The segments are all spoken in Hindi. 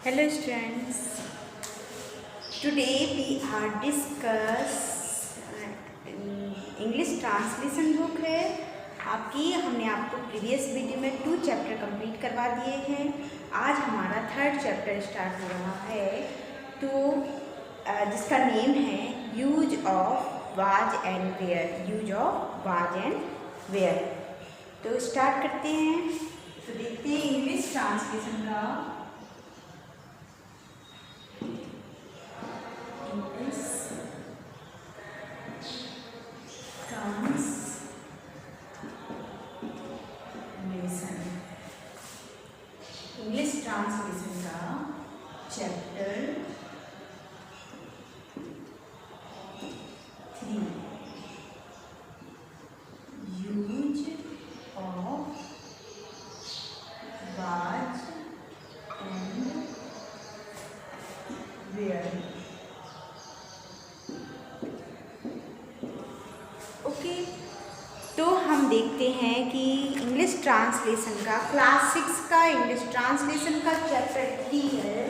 Hello students, today we are discuss English translation book है आपकी। हमने आपको प्रीवियस वीडियो में 2 चैप्टर कंप्लीट करवा दिए हैं। आज हमारा 3rd चैप्टर स्टार्ट हो रहा है, तो जिसका नेम है use of was and were. Use of was and were. तो स्टार्ट करते हैं। तो देखते हैं इंग्लिश ट्रांसलेशन का। इंग्लिश ट्रांसलेशन का chapter 3 use of was and were. Okay, तो हम देखते हैं कि इंग्लिश ट्रांसलेशन का क्लास 6 का इंग्लिश ट्रांसलेशन का चैप्टर 3 है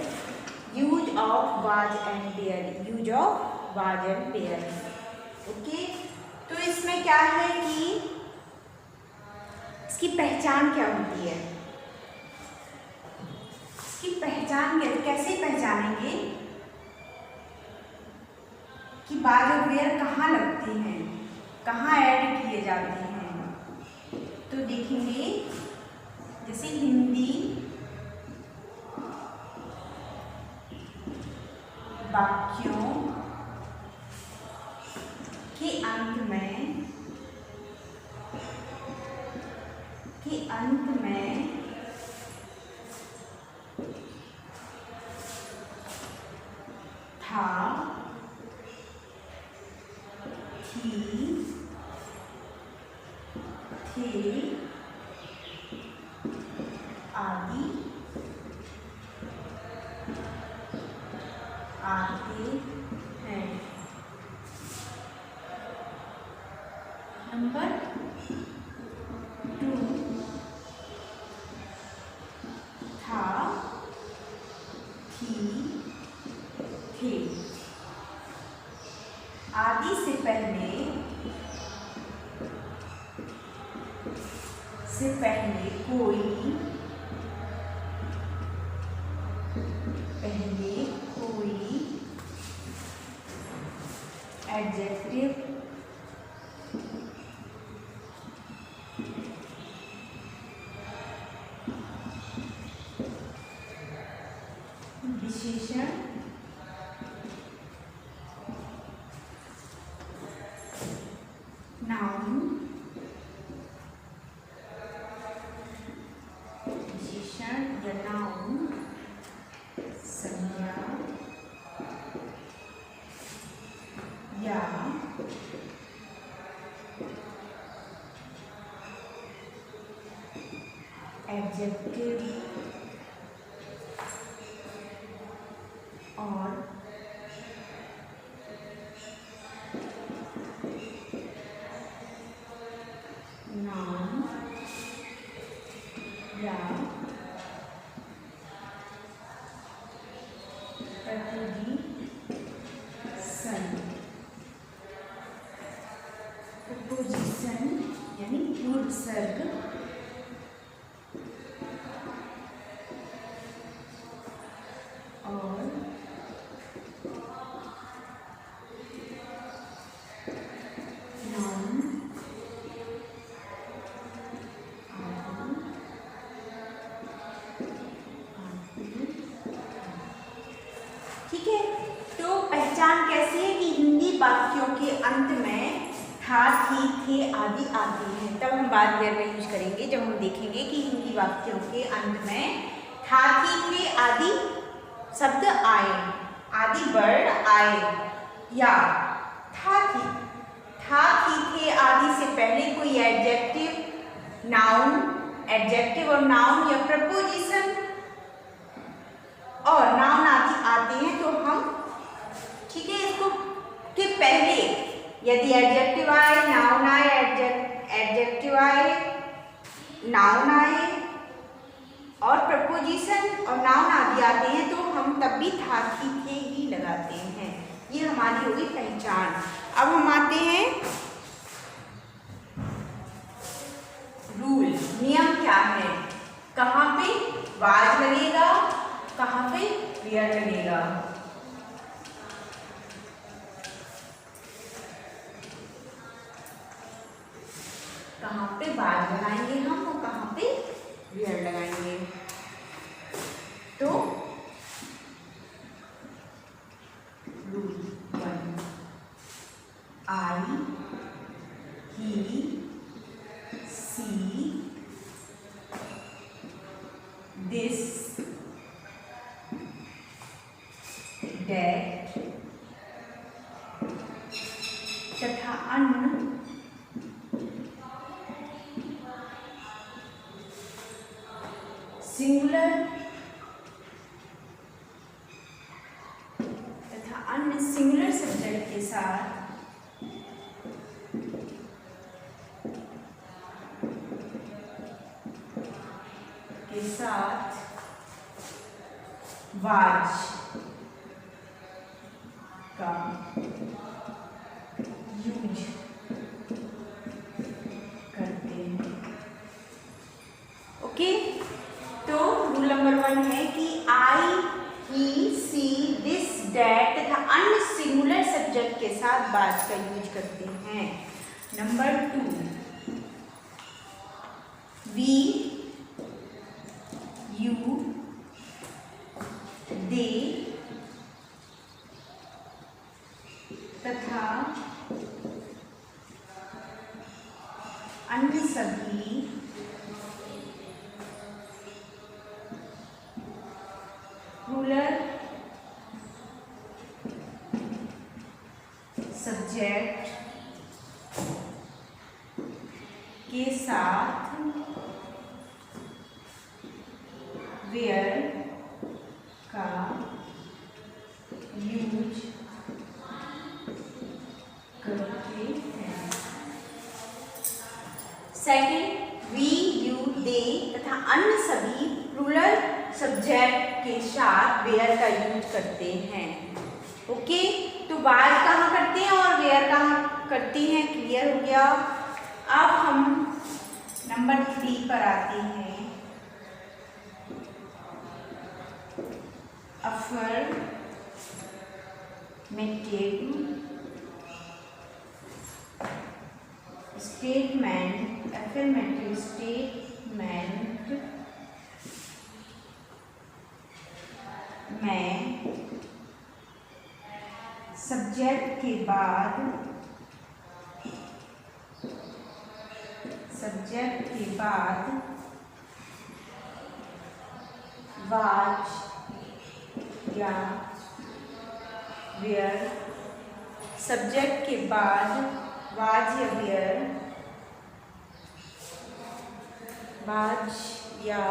use of was and were. Use of was and were. Okay, तो इसमें क्या है कि इसकी पहचान क्या होती है। इसकी पहचान कैसे पहचानेंगे कि वाज और वेयर कहाँ लगते हैं, कहाँ ऐड किए जाते हैं। तो देखेंगे जैसे हिंदी वाक्यों के अंत में था, थी, थे आदि आते हैं। नंबर 2 था, थी, थे आदि से पहले कोई एडजेक्टिव विशेषण नाउन विशेषण या नाउन संज्ञा या एडजेक्टिव और नाउन या प्रपोजिशन यानी पूर्व सर्ग और नाउन ठीक है। तो पहचान कैसी है कि हिंदी वाक्यों के अंत में था, थी, थे आदि आते हैं। तब हम बाद वेयर में यूज करेंगे जब हम देखेंगे कि हिंदी वाक्यों के अंत में था, थी, थे आदि शब्द आए, आदि वर्ड आए, या था, थी, थे आदि से पहले कोई एडजेक्टिव और नाउन या प्रपोजिशन और नाउन आदि आते हैं। तो हम ठीक है, इसको के पहले यदि एडजेक्टिव आए, नाउन आए, एडजेक्टिव आए, नाउन आए और प्रपोजिशन और नाउन आदि आदि आते हैं तो हम तब भी था थी थे ही लगाते हैं। ये हमारी होगी पहचान। अब हम आते हैं रूल, नियम क्या है, कहाँ पे वाज लगेगा, कहाँ पे वेयर लगेगा। कहाँ पे वाज लगाएंगे हम और कहाँ पे वेयर लगाएंगे। तो rule 1, I, he, she, this, that तथा अन्य सिंगुलर तथा अन्य सिंगुलर सब्जेक्ट के साथ वाज का यूज करते हैं। ओके, तो रूल नंबर 1 है कि आई, ही, सी, दिस, दैट तथा अन्य सिंगुलर सब्जेक्ट के साथ वाज का यूज करते हैं। नंबर 2, वी, यू, दे तथा अन्य सभी प्लूरल सब्जेक्ट के साथ वेयर का यूज करते हैं। सेकंड, वी, यू, दे तथा अन्य सभी प्लूरल सब्जेक्ट के साथ वेयर का यूज करते हैं। ओके, तो वाज कहाँ करते हैं और वेयर कहाँ करते हैं, क्लियर हो गया। अब हम नंबर 3 पर आते हैं। affirmative statement में सब्जेक्ट के बाद वाज या वेयर, सब्जेक्ट के बाद वाज या वेयर, वाज या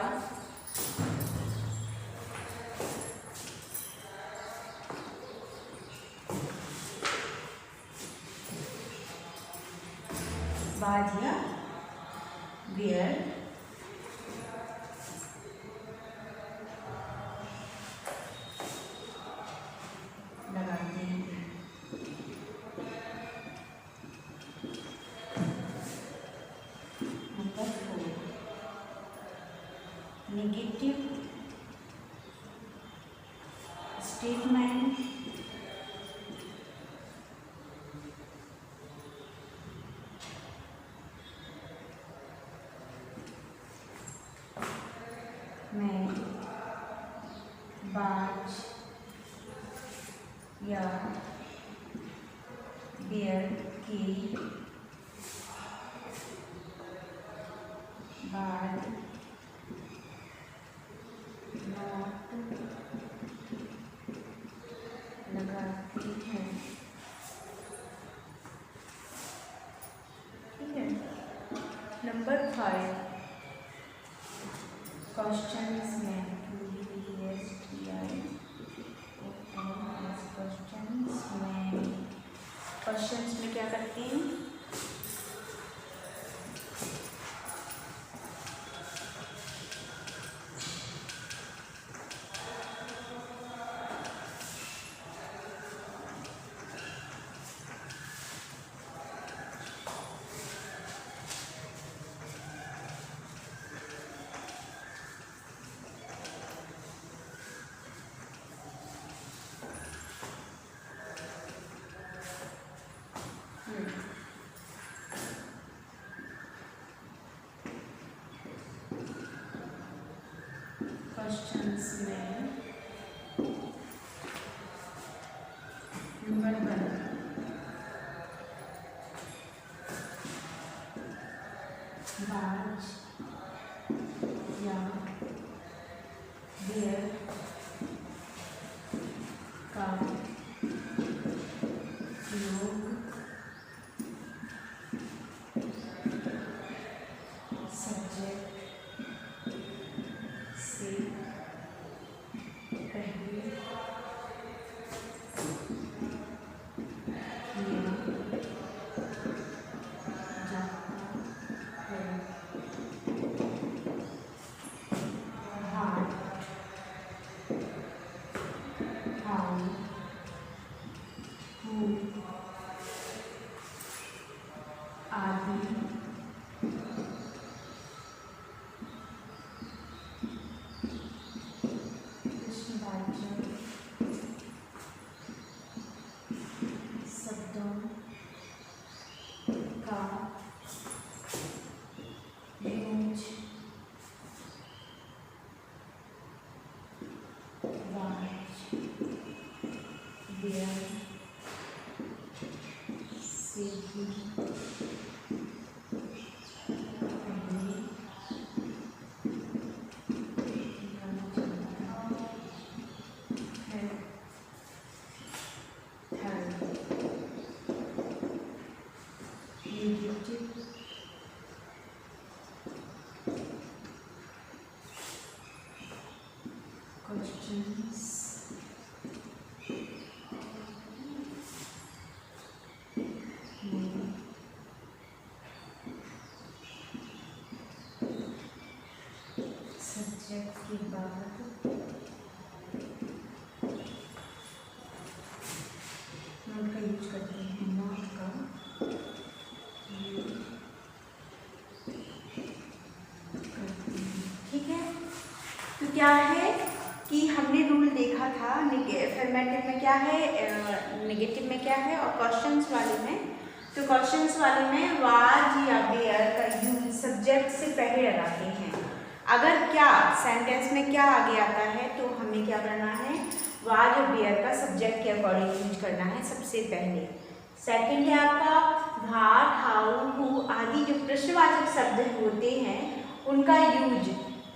वेयर लगाते हैं। नंबर 4, नेगेटिव स्टेटमेंट में वाज या वेयर के बाद नॉट लगाते हैं। ठीक है। नंबर 5, क्वेश्चंस में क्वेश्चंस में क्या करते हैं, इसमें नंबर 1 बाज या बेयर का प्रयोग सब्जेक्ट से पहले किया जाता है। हार्ट, हाउ, हु आदि प्रश्नवाचक शब्दों का यूज वाच बेयर से भी पहले किया जाता है। थर्ड, नेगेटिव क्वेश्चंस में सब्जेक्ट के बाद नोट का यूज करते हैं। नोट का यूज करते हैं। ठीक है, तो क्या है कि हमने रूल देखा था अफर्मेटिव में क्या है, नेगेटिव में क्या है और क्वेश्चंस वाले में। तो क्वेश्चंस वाले में वाज या बेयर का यूज सब्जेक्ट से पहले लगाते हैं। अगर क्या सेंटेंस में क्या आगे आता है तो हमें क्या करना है, वाज और बेयर का सब्जेक्ट के अकॉर्डिंग यूज करना है सबसे पहले। सेकंड है आपका व्हाट, हाउ, हु आदि जो प्रश्नवाचक शब्द होते हैं उनका यूज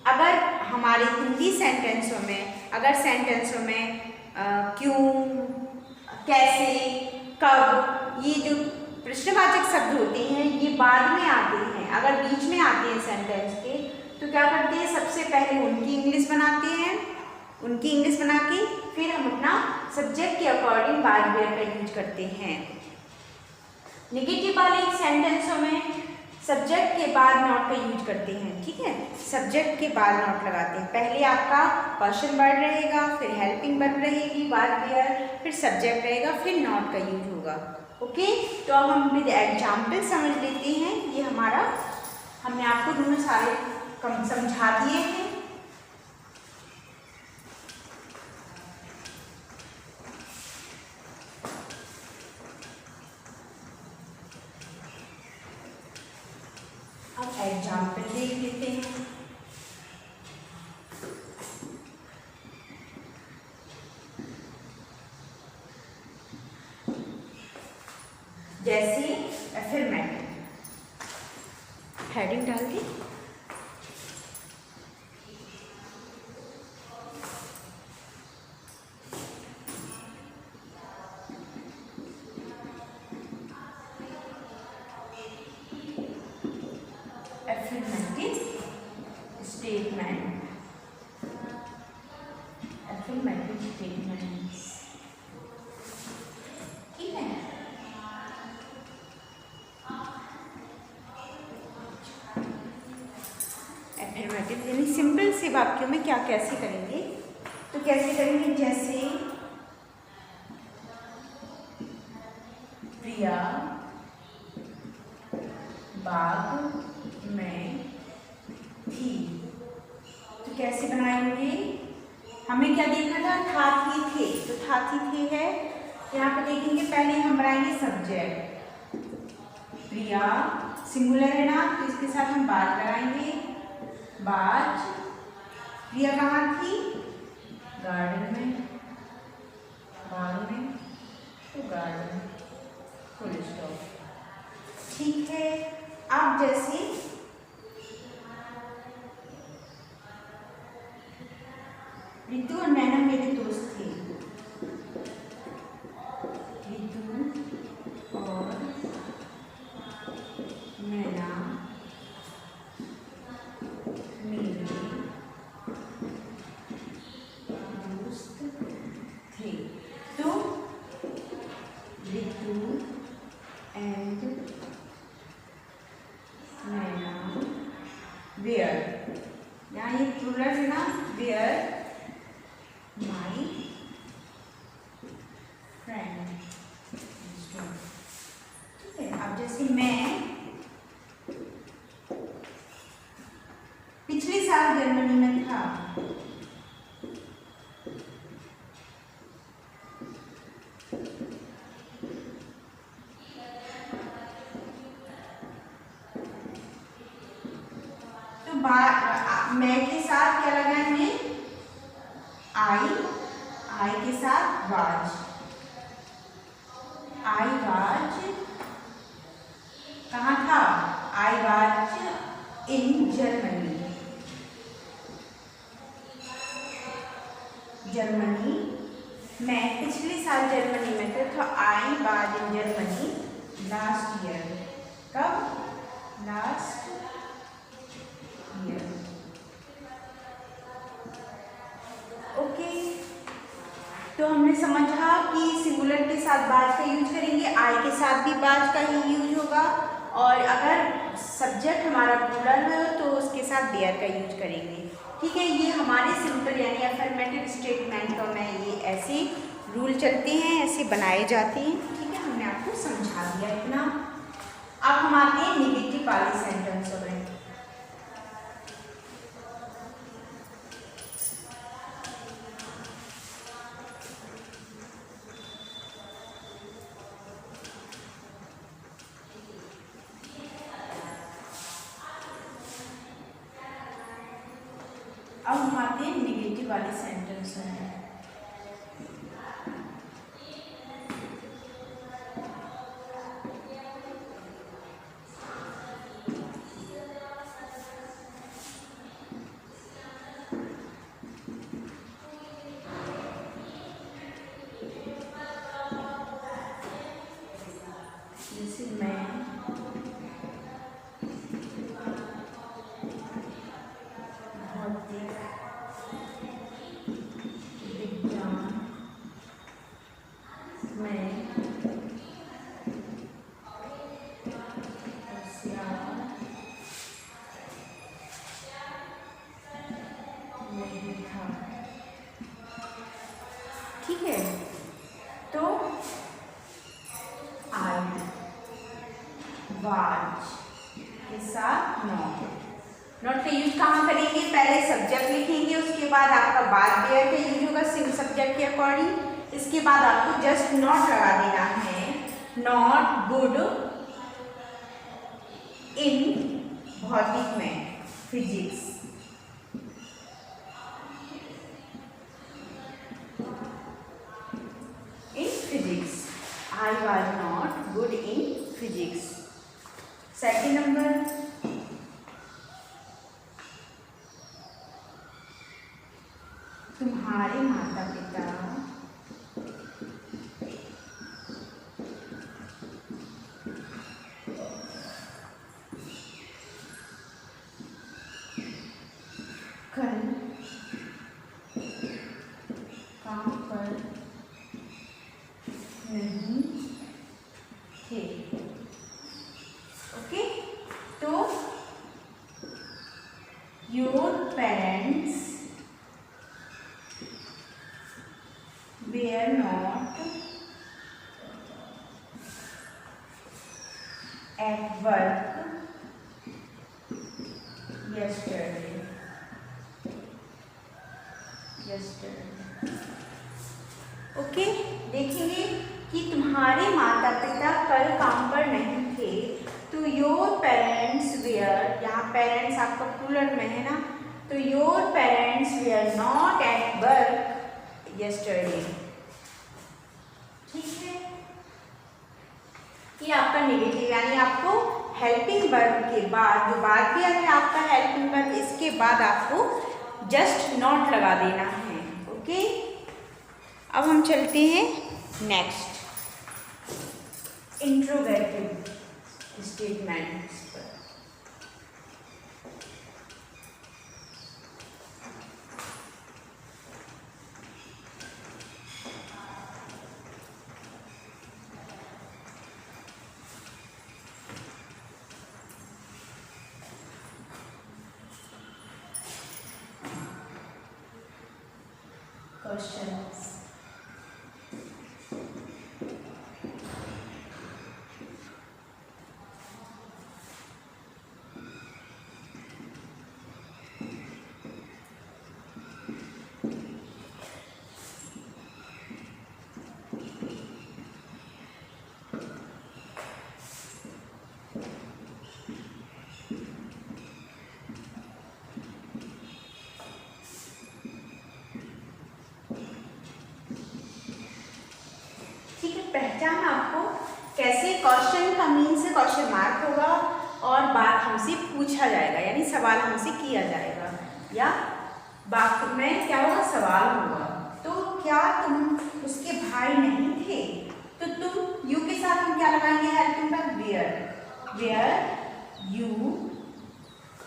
अगर हमारे हिंदी सेंटेंसों में, अगर सेंटेंसों में क्यों, कैसे, कब, ये जो प्रश्नवाचक शब्द होते हैं ये बाद में आते हैं। अगर बीच में आते हैं सेंटेंस के तो क्या करते हैं, सबसे पहले उनकी इंग्लिश बनाते हैं, उनकी इंग्लिश बना के फिर हम अपना सब्जेक्ट के अकॉर्डिंग वाज बेयर का यूज करते हैं। नेगेटिव वाले सेंटेंसों में सब्जेक्ट के बाद नॉट का यूज करते हैं। ठीक है, सब्जेक्ट के बाद नॉट लगाते हैं। पहले आपका क्वेश्चन वर्ड रहेगा, फिर हेल्पिंग वर्ब रहेगी, वाज बेयर, फिर सब्जेक्ट रहेगा, फिर नॉट का यूज होगा। ओके, तो अब हम विद एग्जाम्पल समझ लेते हैं। ये हमारा, हमने आपको रूल सारे समझा दिए हैं। अब एग्जाम्पल देख लेते हैं। जैसे अफर्मेटिव, हेडिंग डाल दी। affirmative statement, affirmative statements। ठीक है, affirmative यानी सिंपल से वाक्यों में क्या कैसे करेंगे, तो कैसे करेंगे, जैसे प्रिया बाग में थी। तो कैसे बनाएंगे, हमें क्या देखना था थी थे, तो था थी थे है। यहाँ पे देखेंगे पहले हम बनाएंगे सब्जेक्ट, प्रिया सिंगुलर है ना, तो इसके साथ हम बात लगाएंगे। बाज, प्रिया कहाँ थी, गार्डन में, बाग में, तो गार्डन, फुल स्टॉप। ठीक है, अब जैसे रितु और नैना मेरे दोस्त थे। रितु और नैना मेरे दोस्त थे। तो रितु एंड नैना वेयर, यहाँ ये प्लूरल है ना, वेयर माई फ्रेंड। ठीक है, अब जैसे मैं पिछले साल जर्मनी में था। तो मैं के साथ क्या लगा है, आई के साथ वाज, आई वाज कहाँ था, I was in Germany, Germany मैं पिछले साल जर्मनी में था। तो I was in Germany last year, कब, लास्ट ईयर। ओके, तो हमने समझा कि सिंगुलर के साथ बाज का यूज करेंगे, आई के साथ भी बाज का ही यूज होगा, और अगर सब्जेक्ट हमारा प्लूरल है तो उसके साथ देयर का यूज करेंगे। ठीक है, ये हमारे सिंपल यानी अफर्मेटिव स्टेटमेंट का में ये ऐसे रूल चलते हैं, ऐसे बनाए जाते हैं। ठीक है, हमने आपको समझा दिया इतना। अब हम आते हैं नेगेटिव वाले सेंटेंसों में। अब हम आते हैं नेगेटिव वाले सेंटेंस में। जैसे मैं ठीक है, तो आई वाज के साथ नॉट, नॉट का यूज कहाँ करेंगे, पहले सब्जेक्ट लिखेंगे, उसके बाद आपका बाद वेयर का यूज होगा सब्जेक्ट के अकॉर्डिंग। इसके बाद आपको जस्ट नॉट लगा देना है, नॉट गुड इन भौतिक में, physics. In physics, I was not good in physics. Second number, तुम्हारे माता पिता कल काम पर नहीं थे। ओके, तो your parents were not at work yesterday. Okay, देखेंगे कि तुम्हारे माता पिता कल काम पर नहीं थे। तो योर पेरेंट्स वेयर, यहाँ पेरेंट्स आपका प्लूरल में है ना, तो your parents were not at work yesterday। ठीक है, ये आपका नेगेटिव, यानी आपको हेल्पिंग वर्ब के बाद जो बाद में है आपका हेल्पिंग वर्ब, इसके बाद आपको जस्ट नॉट लगा देना है। ओके, अब हम चलते हैं नेक्स्ट इंट्रोगेटिव स्टेटमेंट्स पर। क्वेश्चंस, पहचान आपको कैसे क्वेश्चन का मीन से क्वेश्चन मार्क होगा और बात हमसे पूछा जाएगा, यानी सवाल हमसे किया जाएगा, या बात में क्या होगा, सवाल होगा। तो क्या तुम उसके भाई नहीं थे, तो तुम यू के साथ हम क्या लगाएंगे, helping verb were. Were you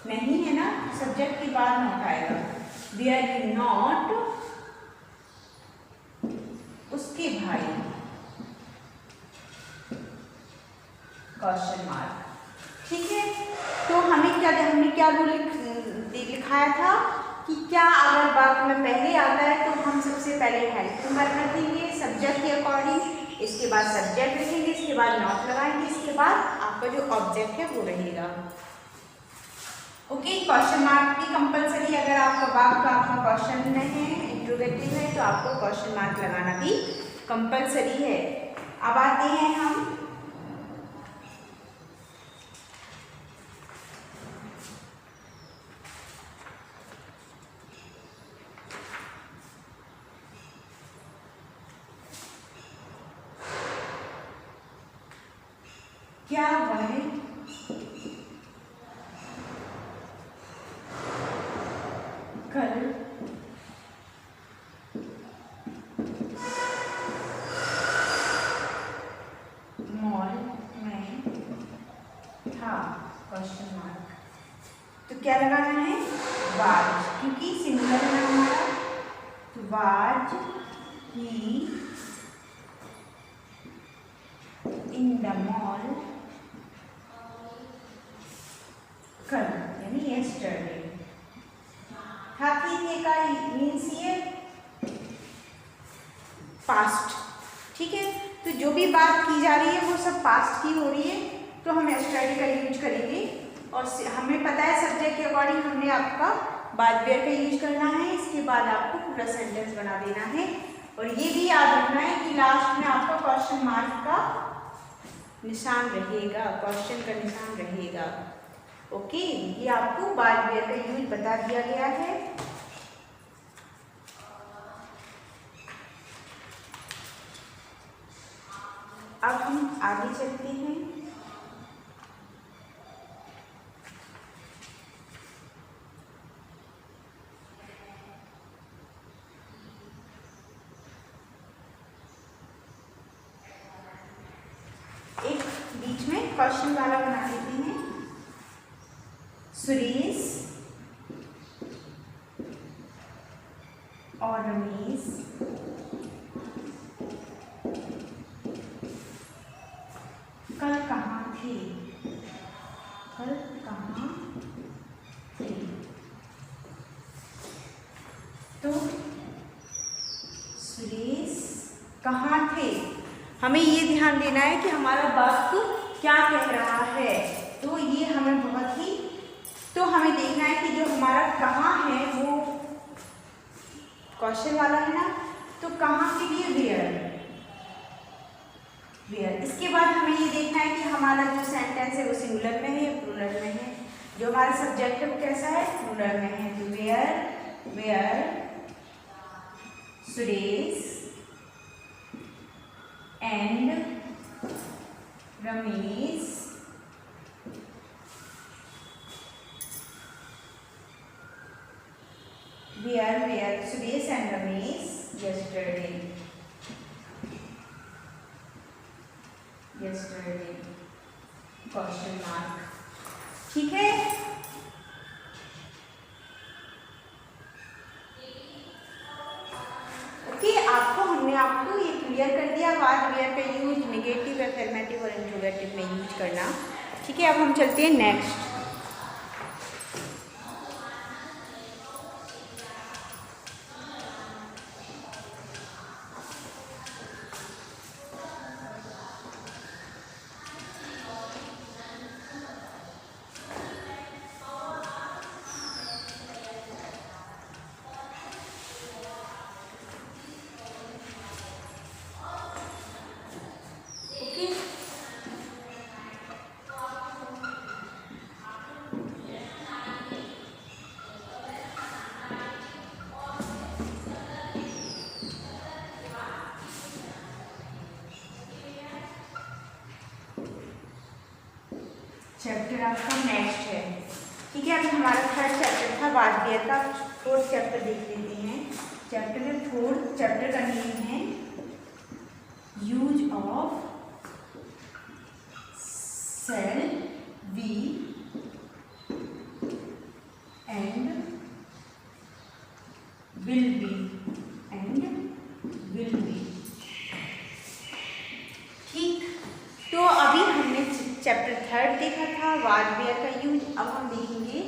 नहीं है ना, सब्जेक्ट के बाद नॉट आएगा। वेयर यू नॉट उसके भाई, क्वेश्चन मार्क। ठीक है, तो हमने क्या रूल लिखाया था कि क्या अगर बात में पहले आता है तो हम सबसे पहले हेल्पिंग वर्ब रखेंगे सब्जेक्ट के अकॉर्डिंग, इसके बाद सब्जेक्ट रखेंगे, इसके बाद नॉट लगाएंगे, इसके बाद आपका जो ऑब्जेक्ट है वो रहेगा। ओके, क्वेश्चन मार्क भी कंपलसरी, अगर आपका बात का आपका क्वेश्चन में है, इंट्रोगेटिव है, तो आपको क्वेश्चन मार्क लगाना भी कंपलसरी है। अब आते हैं हम क्या वह कल मॉल में था, क्वेश्चन मार्क। तो क्या लगाना है, वाज, क्योंकि सिंगुलर है हमारा, तो was he in the mall कल, यानी यस्टरडे। था थी थे का मीन्स ये पास्ट। ठीक है, तो जो भी बात की जा रही है वो सब पास्ट की हो रही है, तो हम यस्टरडे का यूज करेंगे। और हमें पता है सब्जेक्ट के अकॉर्डिंग हमने आपका बाद वेयर का यूज करना है, इसके बाद आपको पूरा सेंटेंस बना देना है। और ये भी याद रखना है कि लास्ट में आपका क्वेश्चन मार्क का निशान रहेगा, क्वेश्चन का निशान रहेगा। ओके, ये आपको बाद वेयर का यूज बता दिया गया है। अब हम आगे चलते हैं। एक बीच में क्वेश्चन वाला बना देते हैं। सुरेश और रमेश कल कहाँ थे, कल कहाँ थे। तो सुरेश कहाँ थे, हमें ये ध्यान देना है कि हमारा वाक्य क्या कह रहा है। तो ये हमें बहुत ही, तो हमें देखना है कि जो हमारा कहाँ है वो क्वेश्चन वाला है ना, तो कहाँ के लिए वेयर, वेयर। इसके बाद हमें ये देखना है कि हमारा जो सेंटेंस है वो सिंगुलर में है या प्लूरल में है। जो हमारा सब्जेक्ट है वो कैसा है, प्लूरल में है। तो were, were Suresh and Ramesh where Suresh and Ramesh yesterday question mark. ठीक है, ओके। आपको ये क्लियर कर दिया वाज वेयर का यूज नेगेटिव, अफर्मेटिव और इंट्रोगेटिव में यूज करना। ठीक है, अब हम चलते हैं नेक्स्ट। चैप्टर आपका नेक्स्ट है। ठीक है, अब हमारा थर्ड चैप्टर था वाजपेयी का। फोर्थ चैप्टर देख लेते हैं। फोर्थ चैप्टर का नेम है use of shall be and will be ठीक, तो अभी हमने चैप्टर थर्ड देखा था वाजपेयी का यूज। अब हम देखेंगे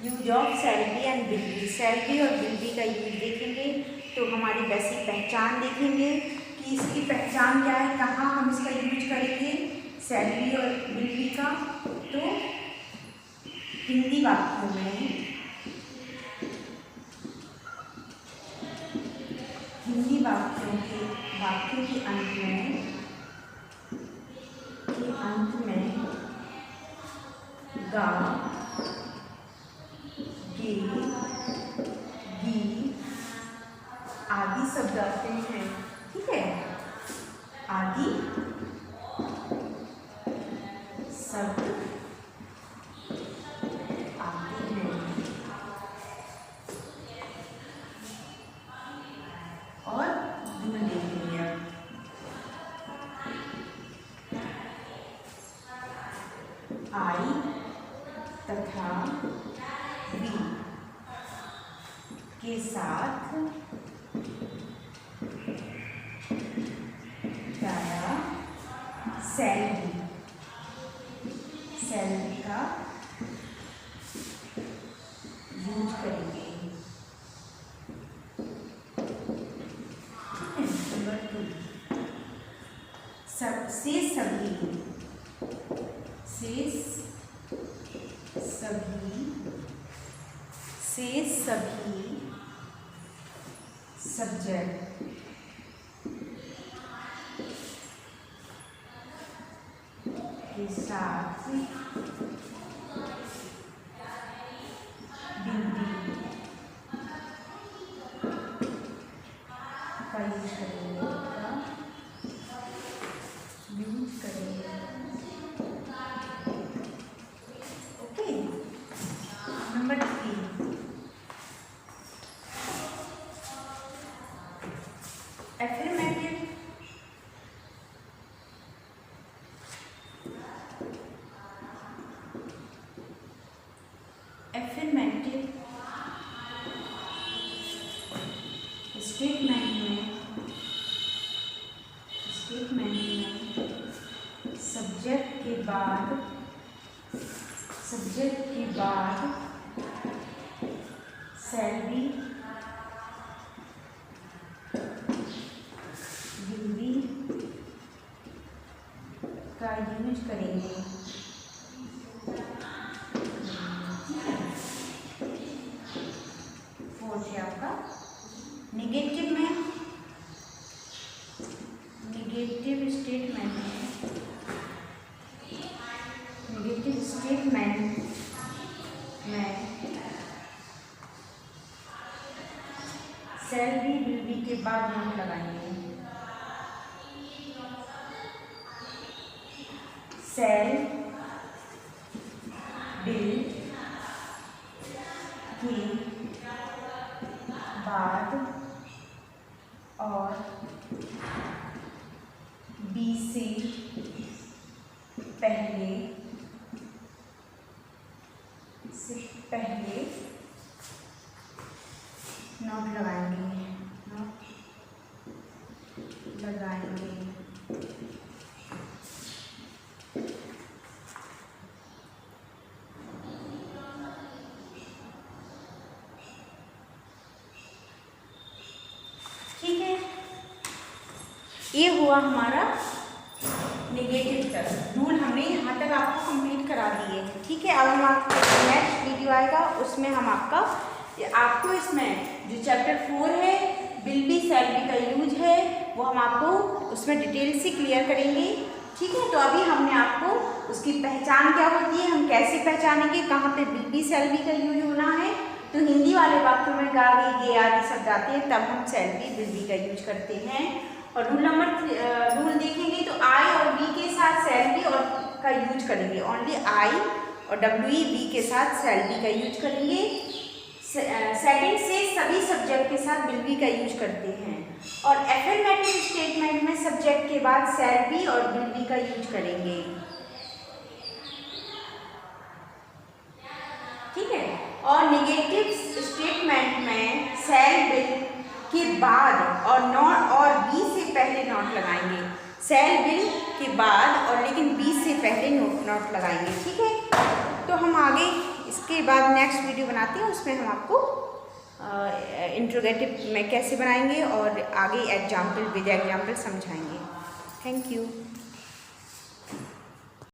use of shall be and will be. Shall be और विल बी का यूज देखेंगे तो हमारी बेसिक पहचान देखेंगे कि इसकी पहचान क्या है, कहाँ हम इसका यूज करेंगे सेल बी और विल बी का। तो हिंदी वाक्यों वाक्यों के अंत में गा, गे, गी आदि शब्द आते हैं। ठीक है, आदि शब्द आते हैं और ढूंढ देखेंगे। आई तथा वी के साथ गाया सेल बी का यूज करेंगे। नंबर 2, से सभी सब्जेक्ट के साथ बिंदी का यूज करेंगे। ओके, नंबर 3, affirmative स्टेटमेंट में सब्जेक्ट के बाद सेल बी विल बी का यूज करेंगे। फोर्थ है आपका नेगेटिव स्टेटमेंट में सेल बी विल बी के बाद नोट लगाएंगे। सेल बिल के बाद और बी से पहले नोट लगाएंगे। ठीक है, ये हुआ हमारा नेगेटिव टर्म। रूल हमने यहाँ तक आपको कंप्लीट करा दिए। ठीक है, अब हम आपको नेक्स्ट वीडियो आएगा, उसमें हम आपको इसमें जो चैप्टर 4 है विल बी शैल बी का यूज है वो हम आपको उसमें डिटेल से क्लियर करेंगे। ठीक है, तो अभी हमने आपको उसकी पहचान क्या होती है, हम कैसे पहचानेंगे, कहाँ पे विल बी शैल बी का यूज होना है। तो हिंदी वाले वाक्यों में गा गे गे आदि शब्द आते हैं, तब हम शैल बी विल बी का यूज करते हैं। और रूल देखेंगे तो आई और बी के साथ शैल बी और का यूज करेंगे। ओनली आई और डब्ल्यू बी के साथ शैल बी का यूज करेंगे। सेकंड से सभी सब्जेक्ट के साथ विल बी का यूज करते हैं। और एफर्मेटिव स्टेटमेंट में सब्जेक्ट के बाद शैल बी और विल बी का यूज करेंगे। ठीक है, और नेगेटिव स्टेटमेंट में शैल विल के बाद और नॉट और बी से पहले नॉट लगाएंगे। शैल विल के बाद और लेकिन बी से पहले नॉट लगाएंगे। ठीक है, तो हम आगे इसके बाद नेक्स्ट वीडियो बनाते हैं, उसमें हम आपको इंट्रोगेटिव में कैसे बनाएंगे और आगे एग्जाम्पल विद एग्जाम्पल समझाएंगे। Thank you.